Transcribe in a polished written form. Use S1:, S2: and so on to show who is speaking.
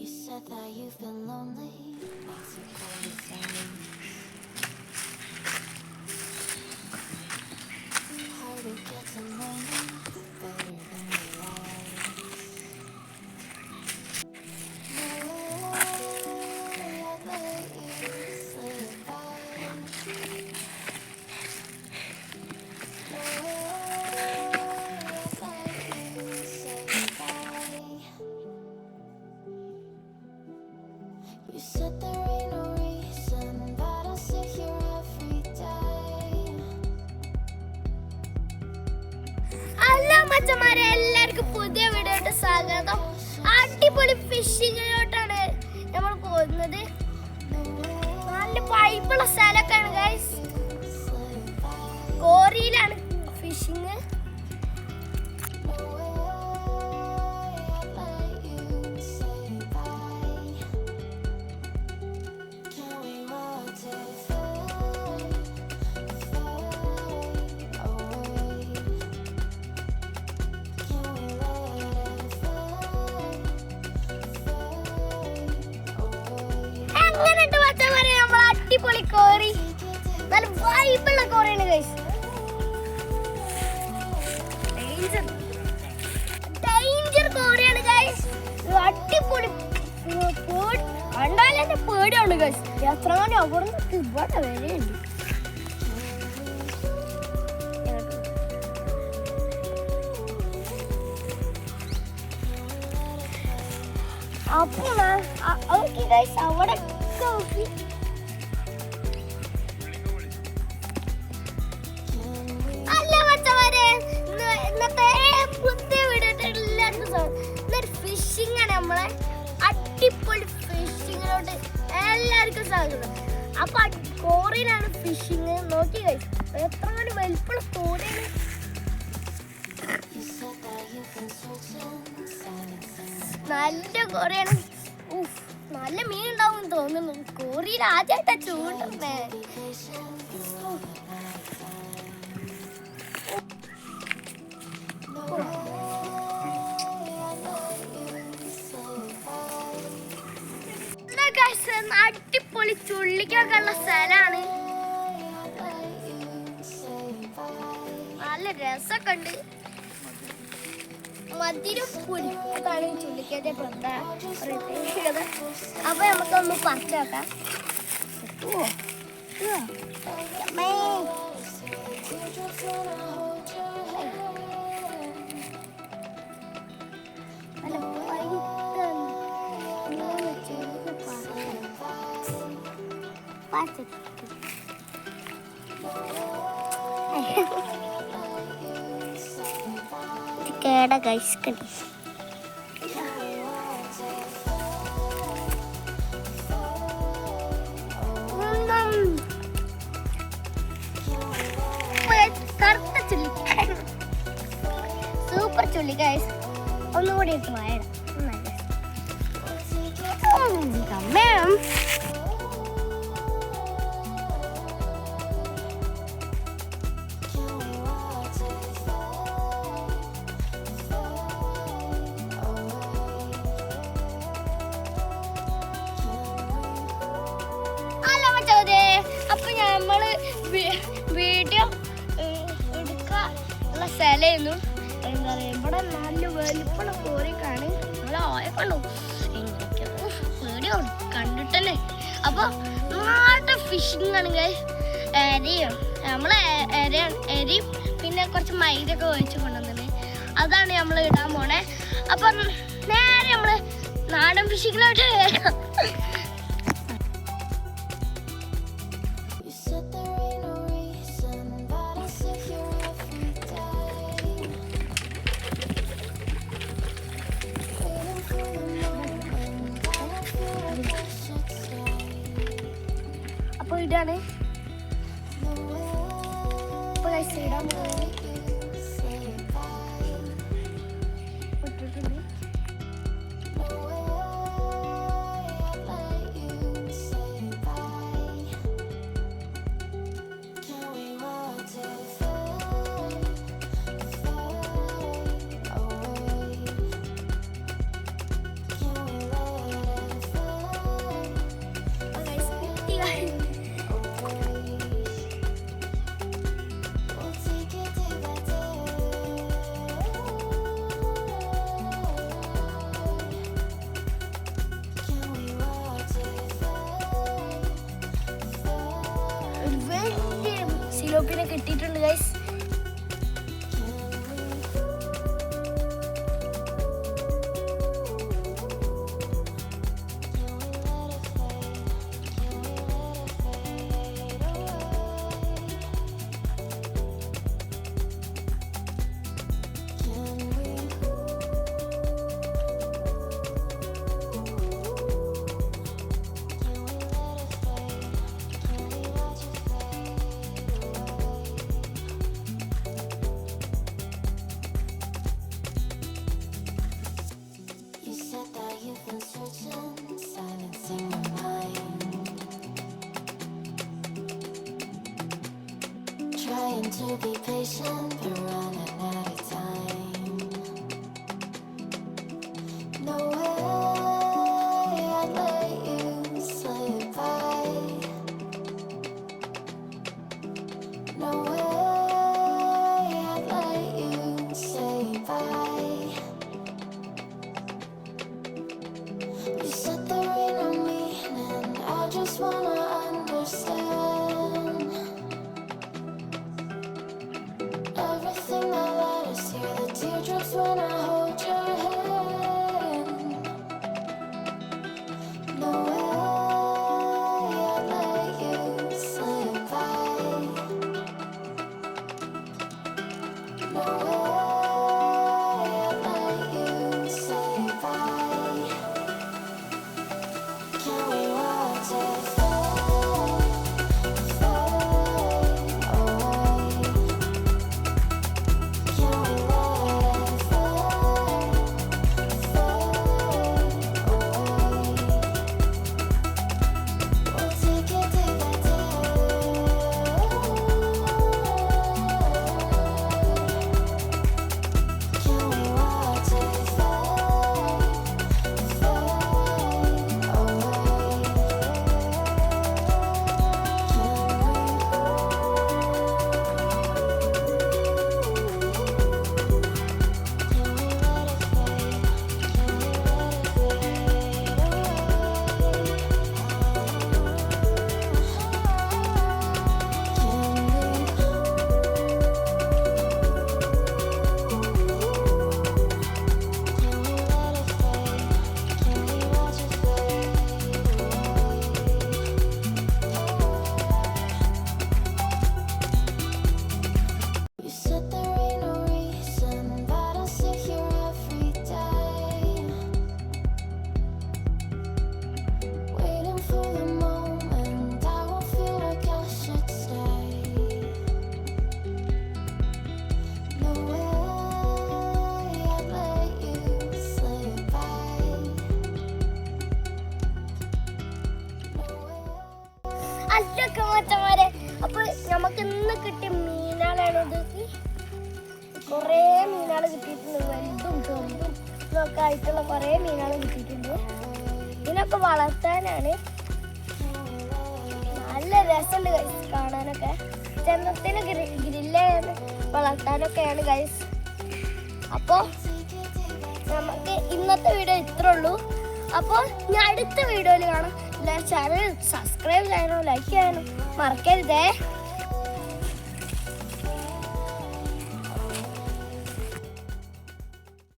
S1: said that you've been lonely. Makes it cold inside. Hard to get to know me better than you lies. No way I'd let you slip by. No way I'd let you say goodbye. You said there ain't no reason, but I sit here every day.
S2: Hello മച്ചന്മാരെ, എല്ലാവർക്കും പുതിയ വീഡിയോയുടെ സ്വാഗതം. അടിപൊളി ഫിഷിങ്ങിലോട്ടാണ് നമ്മൾ പോകുന്നത്. നല്ല പൈപ്പുള്ള സ്ഥലമൊക്കെയാണ് guys. കോറിയിലാണ് fishing. അങ്ങനെയുണ്ട് മച്ചന്മാരെ, നമ്മൾ അടിപൊളി കോറി. നല്ല വൈബുള്ള കോറിയാണ് ഗൈസ്. ഡേഞ്ചർ കോറിയാണ് ഗൈസ്. അടിപൊളി കണ്ടാൽ തന്നെ പേടിയാണ് ഗൈസ്. എത്ര മണി അവിടെ ഇവിടെ വരെയുണ്ട്. അപ്പൊ ഓക്കെ ഗൈസ്, അവിടെ നോക്കി അല്ല മച്ചന്മാരെ, ഇന്നത്തെ പുതിയ വീഡിയോ ഫിഷിംഗ് ആണ്. നമ്മളെ അടിപൊളി ഫിഷിങ്ങിലോട്ട് എല്ലാവർക്കും സ്വാഗതം. അപ്പൊ കോറിയിലാണ് ഫിഷിങ്. നോക്കി ഗൈസ്, എത്ര മണി വലിപ്പുള്ള കോറിയാണ്. നല്ല കോറിയാണ്. നല്ല മീൻ ഉണ്ടാവും തോന്നുന്നു. കോറിയിൽ ആദ്യമായിട്ടാ ചൂണ്ടേ. അടിപൊളി ചുള്ളിക്കൊക്കെ ഉള്ള സ്ഥലാണ്. നല്ല രസമൊക്കെ ഉണ്ട്. മധുരം പുളിപ്പൊക്കെയാണ് ചുള്ളിക്കത്തെ പ്രത്യേകത. അപ്പൊ നമുക്കൊന്ന് പറിച്ചു നോക്കാം. കേട ഗൈസ് കടി. കറുത്ത ചുള്ളി, സൂപ്പർ ചുള്ളി ഗൈസ്. ഒന്നുകൂടി ഇട്ട് വായണം. അപ്പൊ നമ്മള് വീഡിയോ എടുക്കാനുള്ള സ്ഥലമായിരുന്നു. എന്താ പറയാ, ഇവിടെ നല്ല വലിപ്പുള്ള കോറിയൊക്കെയാണ്. നല്ല ആയക്കണ്ടു വീഡിയോ കണ്ടിട്ടല്ലേ. അപ്പൊ നാട്ട ഫിഷിങ് ആണെങ്കിൽ എരിയും നമ്മള് എരിയും പിന്നെ കുറച്ച് മൈദയൊക്കെ ഒഴിച്ച് കൊണ്ടുവന്നത്, അതാണ് നമ്മൾ ഇടാൻ പോണേ. അപ്പൊ നേരെ നമ്മള് നാടൻ ഫിഷിങ്ങിലോട്ട് വരാം. അപ്പൊ ഇടാണ് ഇടാൻ പോകുന്നത്. guys.
S1: We'll take it day by day. Can we watch it fade?
S2: ഒരു വലിയ സിലോപ്പിനെ കിട്ടിയിട്ടുണ്ട് guys.
S1: You said that you've been searching, silencing your mind, trying to be patient, but running out of time. No way I'd let you slip by. No way I'd let you say bye. You said there ain't no meaning, I just wanna understand everything that led us here, the teardrops when I hold your hand. No way I'd let you slip by. No way I'd let you say bye. Can we watch it fade, fade away? Can we let it fade, fade away? We'll take it day by day. Can we watch it fade, fade away? You said there ain't no reason, but I sit here every day, waiting for the moment I won't feel like I should stay. No way I'd let you slip by. No way.
S2: അല്ലൊക്കെ മച്ചന്മാരെ, അപ്പൊ നമുക്ക് ഇന്ന് കിട്ടിയ മീനാളാണ് ഇത്. കുറേ മീനാള് കിട്ടിയിട്ടുണ്ട്, വലുതും ചെറുതും ഇതൊക്കെ ആയിട്ടുള്ള കുറേ മീനാള് കിട്ടിയിട്ടുണ്ട്. ഇതിനൊക്കെ വളർത്താനാണ്. നല്ല രസമുണ്ട് ഗൈസ് കാണാനൊക്കെ. ചെന്നത്തിന് ഗ്രില്ല് വളർത്താനൊക്കെയാണ് ഗൈസ്. അപ്പോൾ നമുക്ക് ഇന്നത്തെ വീഡിയോ ഇത്രേ ഉള്ളൂ. അപ്പോൾ ഞാൻ അടുത്ത വീഡിയോയിൽ കാണാം. എല്ലാവരും ചാനൽ സബ്സ്ക്രൈബ് ചെയ്യാനോ ലൈക്ക് ചെയ്യാനോ മറക്കരുതേ.